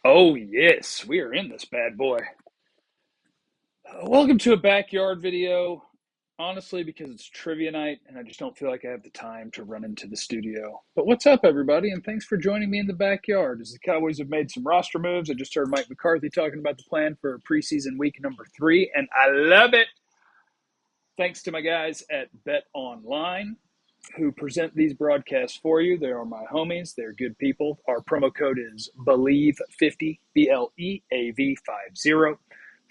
Oh, yes, we are in this bad boy. Welcome to a backyard video. Honestly, because it's trivia night and I just don't feel like I have the time to run into the studio. But what's up, everybody? And thanks for joining me in the backyard. As the Cowboys have made some roster moves, I just heard Mike McCarthy talking about the plan for preseason week number 3, and I love it. Thanks to my guys at Bet Online who present these broadcasts for you. They are my homies. They're good people. Our promo code is BELIEVE50, BLEAV50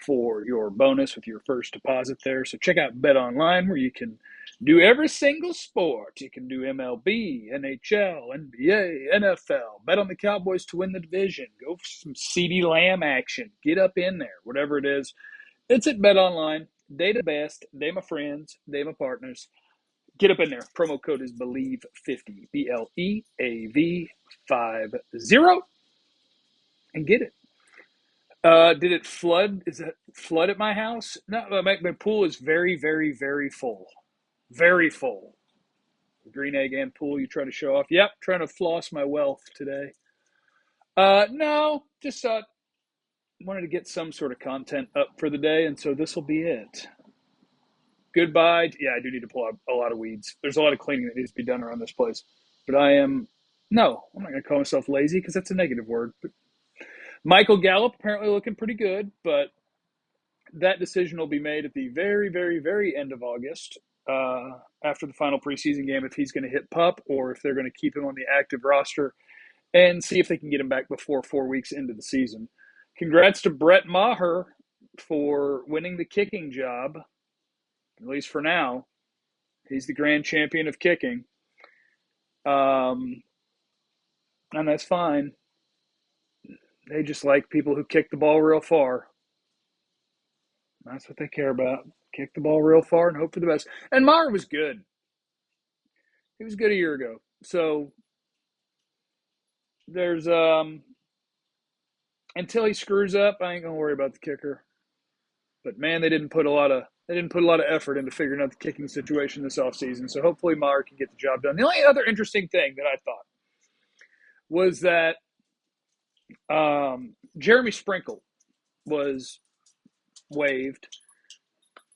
for your bonus with your first deposit there. So check out Bet Online where you can do every single sport. You can do MLB, NHL, NBA, NFL. Bet on the Cowboys to win the division. Go for some CeeDee Lamb action. Get up in there, whatever it is. It's at Bet Online. They the best. They my friends. They my partners. Get up in there. Promo code is BELIEVE50, BLEAV50, and get it. Did it flood? Is it flood at my house? No, my pool is very, very, very full. Very full. Green egg and pool you try to show off. Yep, trying to floss my wealth today. No, just wanted to get some sort of content up for the day, and so this will be it. Goodbye. Yeah, I do need to pull out a lot of weeds. There's a lot of cleaning that needs to be done around this place. But no, I'm not going to call myself lazy because that's a negative word. But Michael Gallup apparently looking pretty good, but that decision will be made at the very, very, very end of August after the final preseason game if he's going to hit pup or if they're going to keep him on the active roster and see if they can get him back before 4 weeks into the season. Congrats to Brett Maher for winning the kicking job, at least for now. He's the grand champion of kicking. And that's fine. They just like people who kick the ball real far. That's what they care about. Kick the ball real far and hope for the best. And Maher was good. He was good a year ago. So there's until he screws up, I ain't gonna worry about the kicker. But man, they didn't put a lot of effort into figuring out the kicking situation this offseason. So hopefully Maher can get the job done. The only other interesting thing that I thought was that Jeremy Sprinkle was waived,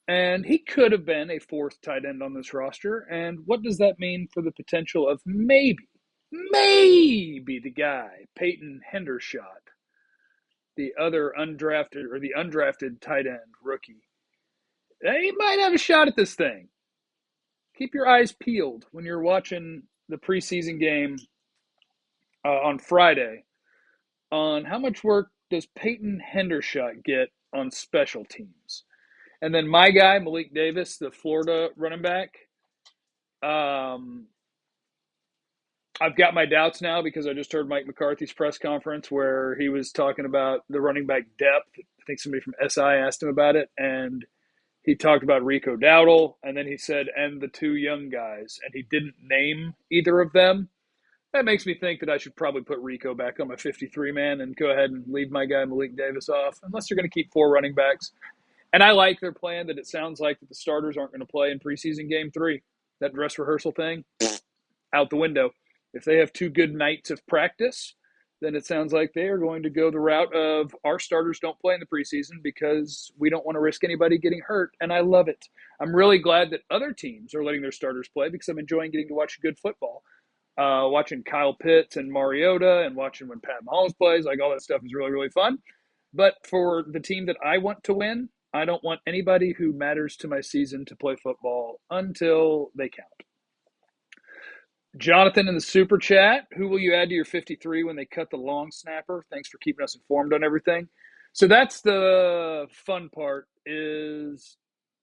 and he could have been a fourth tight end on this roster. And what does that mean for the potential of maybe the guy, Peyton Hendershot, the other undrafted tight end rookie? He might have a shot at this thing. Keep your eyes peeled when you're watching the preseason game on Friday on how much work does Peyton Hendershot get on special teams. And then my guy, Malik Davis, the Florida running back, I've got my doubts now because I just heard Mike McCarthy's press conference where he was talking about the running back depth. I think somebody from SI asked him about it, and he talked about Rico Dowdle, and then he said, and the two young guys, and he didn't name either of them. That makes me think that I should probably put Rico back on my 53 man and go ahead and leave my guy Malik Davis off, unless they're going to keep four running backs. And I like their plan that it sounds like that the starters aren't going to play in preseason game 3. That dress rehearsal thing, out the window. If they have 2 good nights of practice, then it sounds like they are going to go the route of our starters don't play in the preseason because we don't want to risk anybody getting hurt, and I love it. I'm really glad that other teams are letting their starters play because I'm enjoying getting to watch good football. Watching Kyle Pitts and Mariota and watching when Pat Mahomes plays, like all that stuff is really, really fun. But for the team that I want to win, I don't want anybody who matters to my season to play football until they count. Jonathan in the super chat, who will you add to your 53 when they cut the long snapper? Thanks for keeping us informed on everything. So that's the fun part is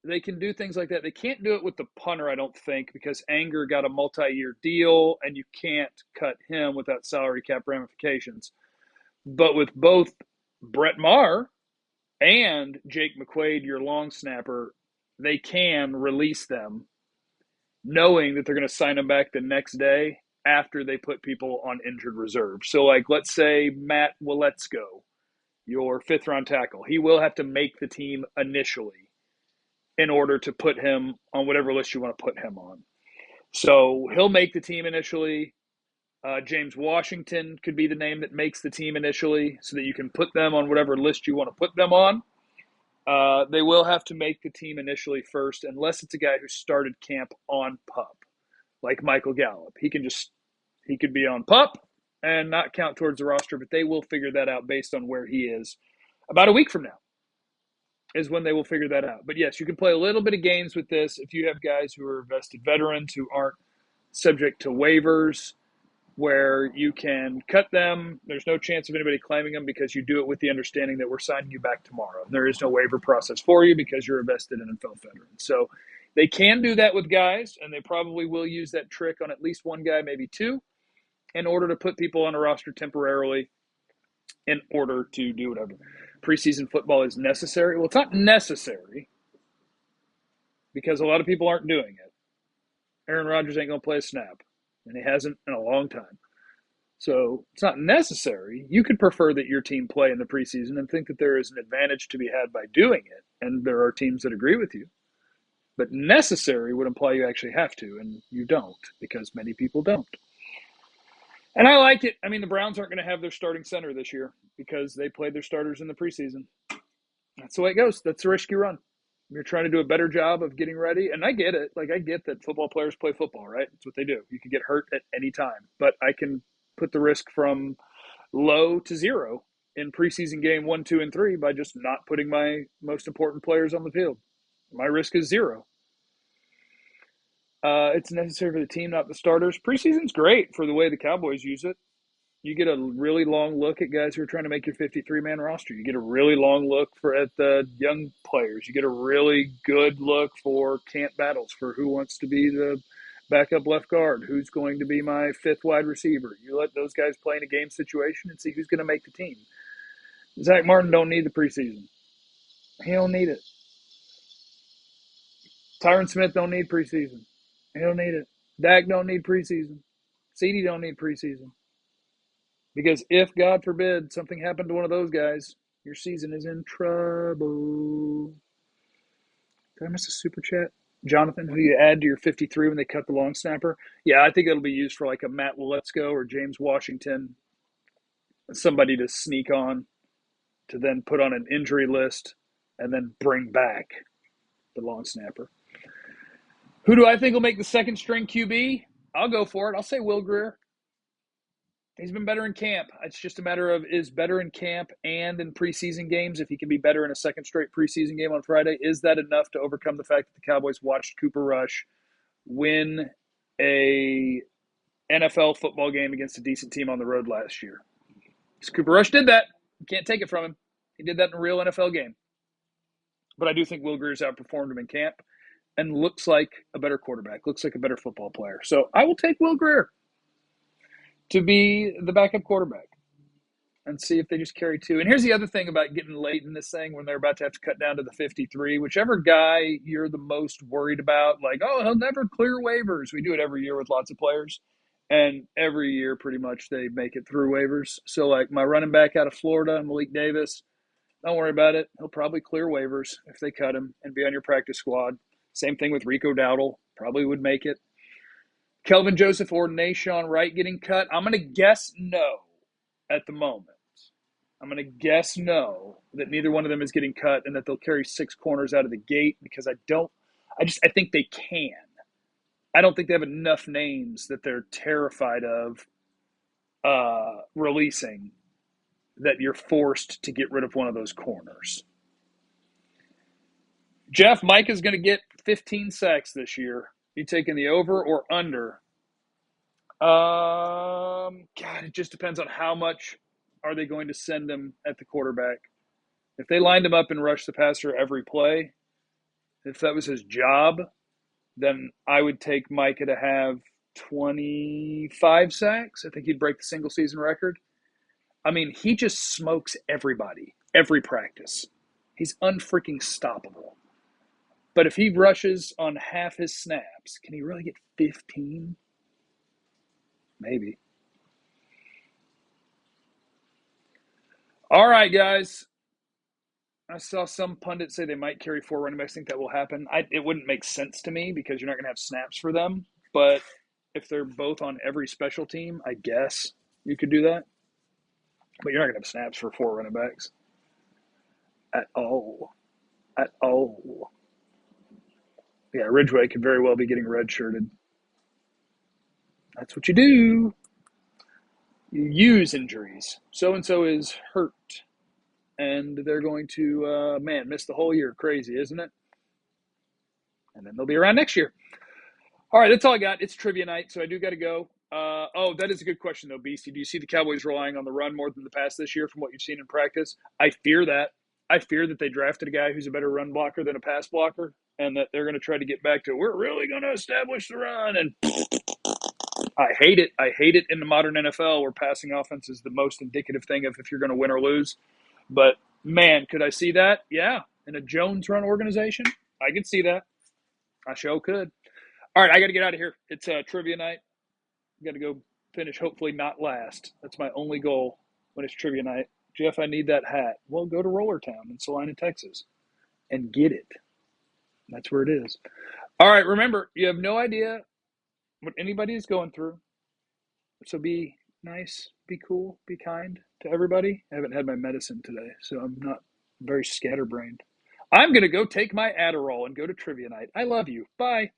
they can do things like that. They can't do it with the punter, I don't think, because Anger got a multi-year deal and you can't cut him without salary cap ramifications. But with both Brett Maher and Jake McQuaid, your long snapper, they can release them knowing that they're going to sign them back the next day after they put people on injured reserve. So, like, let's say Matt Waletzko, your 5th-round tackle. He will have to make the team initially in order to put him on whatever list you want to put him on. So he'll make the team initially. James Washington could be the name that makes the team initially so that you can put them on whatever list you want to put them on. They will have to make the team initially first, unless it's a guy who started camp on PUP, like Michael Gallup. He could be on PUP and not count towards the roster, but they will figure that out based on where he is. About a week from now is when they will figure that out. But yes, you can play a little bit of games with this if you have guys who are vested veterans who aren't subject to waivers, where you can cut them. There's no chance of anybody claiming them because you do it with the understanding that we're signing you back tomorrow. There is no waiver process for you because you're a vested NFL veteran. So they can do that with guys, and they probably will use that trick on at least one guy, maybe two, in order to put people on a roster temporarily in order to do whatever. Preseason football is necessary. Well, it's not necessary because a lot of people aren't doing it. Aaron Rodgers ain't going to play a snap, and he hasn't in a long time. So it's not necessary. You could prefer that your team play in the preseason and think that there is an advantage to be had by doing it, and there are teams that agree with you. But necessary would imply you actually have to, and you don't because many people don't. And I like it. I mean, the Browns aren't going to have their starting center this year because they played their starters in the preseason. That's the way it goes. That's the risk you run. You're trying to do a better job of getting ready. And I get it. Like, I get that football players play football, right? That's what they do. You can get hurt at any time. But I can put the risk from low to zero in preseason game 1, 2, and 3 by just not putting my most important players on the field. My risk is zero. It's necessary for the team, not the starters. Preseason's great for the way the Cowboys use it. You get a really long look at guys who are trying to make your 53-man roster. You get a really long look at the young players. You get a really good look for camp battles for who wants to be the backup left guard, who's going to be my fifth wide receiver. You let those guys play in a game situation and see who's going to make the team. Zach Martin don't need the preseason. He don't need it. Tyron Smith don't need preseason. He don't need it. Dak don't need preseason. CD don't need preseason. Because if, God forbid, something happened to one of those guys, your season is in trouble. Did I miss a super chat? Jonathan, who you add to your 53 when they cut the long snapper? Yeah, I think it'll be used for like a Matt Letzko or James Washington, somebody to sneak on, to then put on an injury list, and then bring back the long snapper. Who do I think will make the second string QB? I'll go for it. I'll say Will Grier. He's been better in camp. It's just a matter of is better in camp and in preseason games. If he can be better in a second straight preseason game on Friday, is that enough to overcome the fact that the Cowboys watched Cooper Rush win a NFL football game against a decent team on the road last year? Because Cooper Rush did that. You can't take it from him. He did that in a real NFL game. But I do think Will Grier's outperformed him in camp and looks like a better quarterback, looks like a better football player. So I will take Will Grier to be the backup quarterback and see if they just carry two. And here's the other thing about getting late in this thing when they're about to have to cut down to the 53. Whichever guy you're the most worried about, like, oh, he'll never clear waivers. We do it every year with lots of players. And every year, pretty much, they make it through waivers. So, like, my running back out of Florida, Malik Davis, don't worry about it. He'll probably clear waivers if they cut him and be on your practice squad. Same thing with Rico Dowdle. Probably would make it. Kelvin Joseph or Nashawn Wright getting cut? I'm going to guess no at the moment. I'm going to guess no, that neither one of them is getting cut and that they'll carry 6 corners out of the gate because I think they can. I don't think they have enough names that they're terrified of releasing that you're forced to get rid of one of those corners. Jeff, Mike is going to get 15 sacks this year. You taking the over or under? God, it just depends on how much are they going to send him at the quarterback. If they lined him up and rushed the passer every play, if that was his job, then I would take Micah to have 25 sacks. I think he'd break the single season record. I mean, he just smokes everybody, every practice. He's unfreaking stoppable. But if he rushes on half his snaps, can he really get 15? Maybe. All right, guys. I saw some pundits say they might carry 4 running backs. I think that will happen. It wouldn't make sense to me because you're not going to have snaps for them. But if they're both on every special team, I guess you could do that. But you're not going to have snaps for 4 running backs at all. At all. Yeah, Ridgeway could very well be getting redshirted. That's what you do. You use injuries. So and so is hurt, and they're going to miss the whole year. Crazy, isn't it? And then they'll be around next year. All right, that's all I got. It's trivia night, so I do got to go. That is a good question, though, Beastie. Do you see the Cowboys relying on the run more than the pass this year from what you've seen in practice? I fear that. I fear that they drafted a guy who's a better run blocker than a pass blocker, and that they're going to try to get back to, we're really going to establish the run. And I hate it. I hate it in the modern NFL where passing offense is the most indicative thing of if you're going to win or lose. But, man, could I see that? Yeah. In a Jones run organization, I could see that. I sure could. All right, I got to get out of here. It's trivia night. Got to go finish, hopefully not last. That's my only goal when it's trivia night. Jeff, I need that hat. Well, go to Rollertown in Salina, Texas, and get it. That's where it is. All right, remember, you have no idea what anybody is going through. So be nice, be cool, be kind to everybody. I haven't had my medicine today, so I'm not very scatterbrained. I'm going to go take my Adderall and go to trivia night. I love you. Bye.